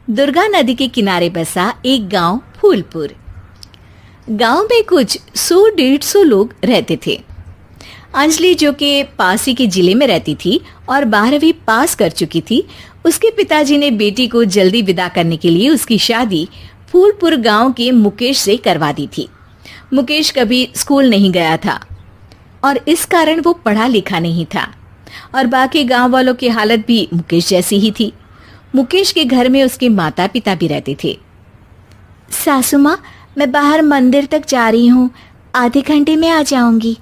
दुर्गा नदी के किनारे बसा एक गांव फूलपुर। गांव में कुछ 100-150 लोग रहते थे। अंजलि, जो कि पास ही के जिले में रहती थी और 12वीं पास कर चुकी थी, उसके पिताजी ने बेटी को जल्दी विदा करने के लिए उसकी शादी फूलपुर गांव के मुकेश से करवा दी थी। मुकेश कभी स्कूल नहीं गया था और इस कारण वो पढ़ा लिखा नहीं था और बाकी गांव वालों की हालत भी मुकेश जैसी ही थी। मुकेश के घर में उसके माता पिता भी रहते थे। सासू माँ, मैं बाहर मंदिर तक जा रही हूँ, आधे घंटे में आ जाऊंगी।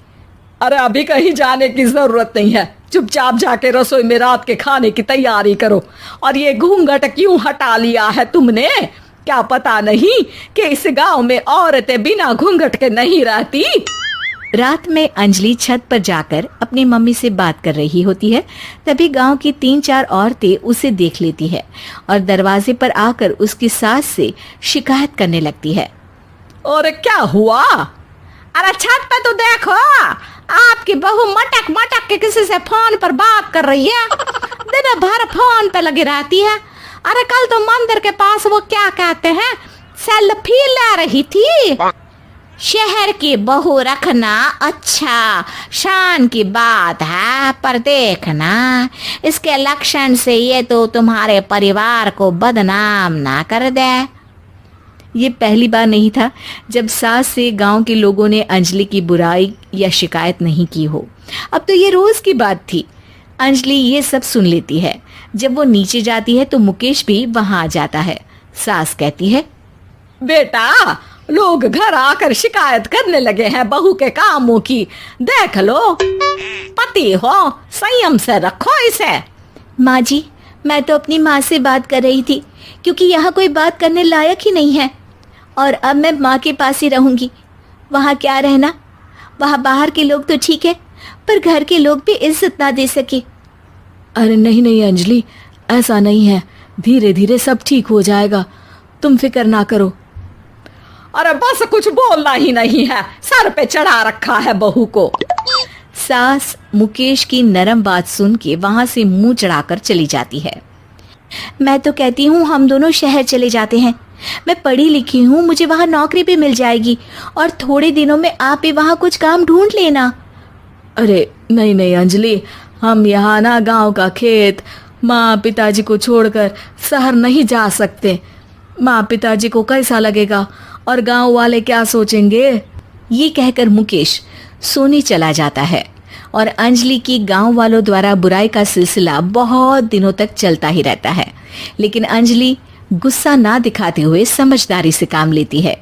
अरे अभी कहीं जाने की जरूरत नहीं है, चुपचाप जाके रसोई में रात के खाने की तैयारी करो। और ये घूंघट क्यों हटा लिया है तुमने? क्या पता नहीं कि इस गांव में औरतें बिना घूंघट के नहीं रहती? रात में अंजलि छत पर जाकर अपनी मम्मी से बात कर रही होती है। तभी गांव की 3-4 औरतें उसे देख लेती है और दरवाजे पर आकर उसकी सास से शिकायत करने लगती है। और क्या हुआ? अरे छत पे तो देखो, आपकी बहू मटक मटक के किसी से फोन पर बात कर रही है। दिन भर फोन पे लगी रहती है। अरे कल तो मंदिर के पास वो क्या कहते हैं, सेल्फी ले रही थी। शहर की बहू रखना अच्छा शान की बात है, पर देखना इसके लक्षण से ये तो तुम्हारे परिवार को बदनाम ना कर दे। ये पहली बार नहीं था जब सास से गांव के लोगों ने अंजलि की बुराई या शिकायत नहीं की हो। अब तो ये रोज की बात थी। अंजलि ये सब सुन लेती है। जब वो नीचे जाती है तो मुकेश भी वहां आ जाता है। सास कहती है, बेटा, लोग घर आकर शिकायत करने लगे हैं बहू के कामों की। देख लो, पति हो, संयम से रखो इसे। माँ जी, मैं तो अपनी माँ से बात कर रही थी क्योंकि यहाँ कोई बात करने लायक ही नहीं है और अब मैं माँ के पास ही रहूंगी। वहाँ क्या रहना, वहाँ बाहर के लोग तो ठीक है पर घर के लोग भी इज्जत ना दे सके। अरे नहीं नहीं अंजलि, ऐसा नहीं है, धीरे धीरे सब ठीक हो जाएगा, तुम फिक्र ना करो। अरे बस कुछ बोलना ही नहीं है, सर पे चढ़ा रखा है बहू को। सास मुकेश की नरम बात सुन के वहां से मुंह चढ़ाकर चली जाती है। मैं तो कहती हूँ हम दोनों शहर चले जाते हैं। मैं पढ़ी लिखी हूँ, मुझे वहाँ नौकरी भी मिल जाएगी और थोड़े दिनों में आप भी वहाँ कुछ काम ढूंढ लेना। अरे नहीं नहीं अंजलि, हम यहाँ ना गांव का खेत, माँ पिताजी को छोड़कर शहर नहीं जा सकते। माँ पिताजी को कैसा लगेगा और गांव वाले क्या सोचेंगे? ये कहकर मुकेश सोने चला जाता है और अंजलि की गांव वालों द्वारा बुराई का सिलसिला बहुत दिनों तक चलता ही रहता है। लेकिन अंजलि गुस्सा ना दिखाते हुए समझदारी से काम लेती है।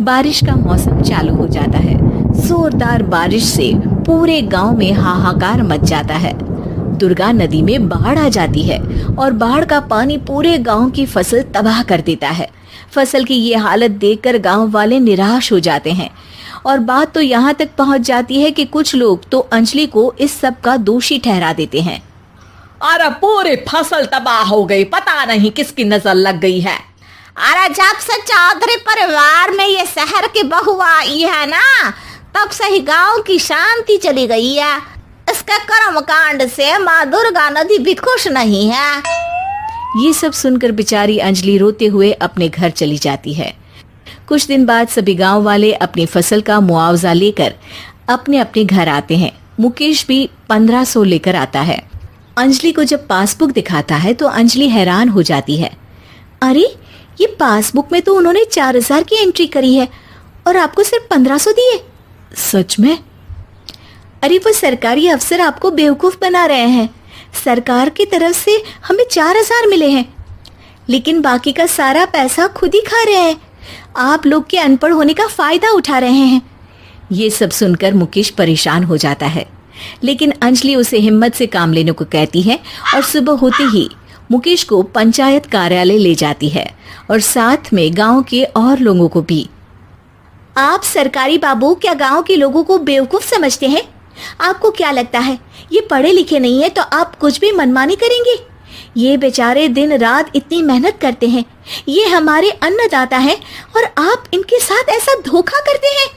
बारिश का मौसम चालू हो जाता है। जोरदार बारिश से पूरे गांव में हाहाकार मच जाता है। दुर्गा नदी में बाढ़ आ जाती है और बाढ़ का पानी पूरे गांव की फसल तबाह कर देता है। फसल की ये हालत देखकर गांव वाले निराश हो जाते हैं और बात तो यहाँ तक पहुँच जाती है कि कुछ लोग तो अंजलि को इस सब का दोषी ठहरा देते हैं। अरे पूरी फसल तबाह हो गई, पता नहीं किसकी नजर लग गई है। अरे जब से चौधरी परिवार में ये शहर की बहू आई है ना, तब से ही गांव की शांति चली गई है। इसके कर्म कांड से माँ दुर्गा नदी भी खुश नहीं है। ये सब सुनकर बेचारी अंजलि रोते हुए अपने घर चली जाती है। कुछ दिन बाद सभी गांव वाले अपनी फसल का मुआवजा लेकर अपने अपने घर आते हैं। मुकेश भी 1500 लेकर आता है। अंजलि को जब पासबुक दिखाता है तो अंजलि हैरान हो जाती है। अरे, ये पासबुक में तो उन्होंने 4000 की एंट्री करी है और आपको सिर्फ 1500 दिए। सच में? अरे, वो सरकारी अफसर आपको बेवकूफ बना रहे हैं। सरकार की तरफ से हमें 4000 मिले हैं लेकिन बाकी का सारा पैसा खुद ही खा रहे हैं। आप लोग के अनपढ़ होने का फायदा उठा रहे हैं। ये सब सुनकर मुकेश परेशान हो जाता है लेकिन अंजलि उसे हिम्मत से काम लेने को कहती है और सुबह होते ही मुकेश को पंचायत कार्यालय ले जाती है और साथ में गांव के और लोगों को भी। आप सरकारी बाबू क्या गांव के लोगों को बेवकूफ समझते हैं? आपको क्या लगता है ये पढ़े लिखे नहीं है तो आप कुछ भी मनमानी करेंगे? ये बेचारे दिन रात इतनी मेहनत करते हैं, ये हमारे अन्नदाता हैं और आप इनके साथ ऐसा धोखा करते हैं।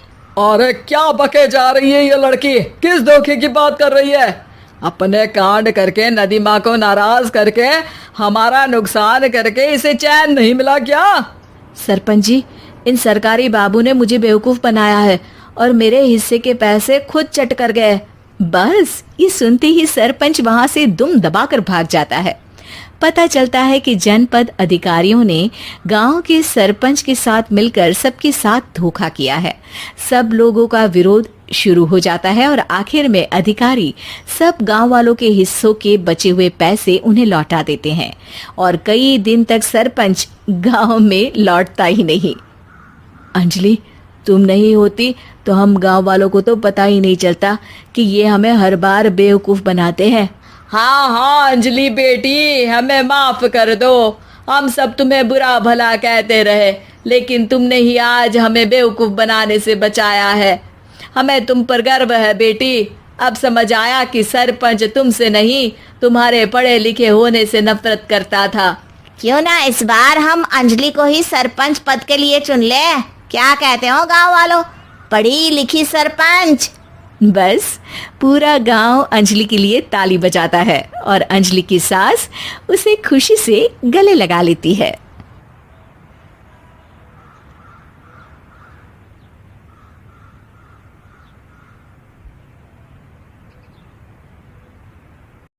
अरे क्या बके जा रही है ये लड़की, किस धोखे की बात कर रही है? अपने कांड करके नदी माँ को नाराज करके हमारा नुकसान करके इसे चैन नहीं मिला क्या? सरपंच जी, इन सरकारी बाबू ने मुझे बेवकूफ बनाया है और मेरे हिस्से के पैसे खुद चट कर गए। बस ये सुनते ही सरपंच वहां से दुम दबाकर भाग जाता है। पता चलता है कि जनपद अधिकारियों ने गांव के सरपंच के साथ मिलकर सबके साथ धोखा किया है। सब लोगों का विरोध शुरू हो जाता है और आखिर में अधिकारी सब गांव वालों के हिस्सों के बचे हुए पैसे उन्हें लौटा देते हैं और कई दिन तक सरपंच गांव में लौटता ही नहीं। अंजलि, तुम नहीं होती तो हम गांव वालों को तो पता ही नहीं चलता कि ये हमें हर बार बेवकूफ बनाते हैं। हाँ हाँ अंजलि बेटी, हमें माफ कर दो। हम सब तुम्हें बुरा भला कहते रहे, लेकिन तुमने ही आज हमें बेवकूफ बनाने से बचाया है। हमें तुम पर गर्व है बेटी। अब समझ आया कि सरपंच तुमसे नहीं, तुम्हारे पढ़े लिखे होने से नफरत करता था। क्यों ना इस बार हम अंजलि को ही सरपंच पद के लिए चुन ले? क्या कहते हो गांव वालों? पढ़ी लिखी सरपंच। बस पूरा गांव अंजलि के लिए ताली बजाता है और अंजलि की सास उसे खुशी से गले लगा लेती है।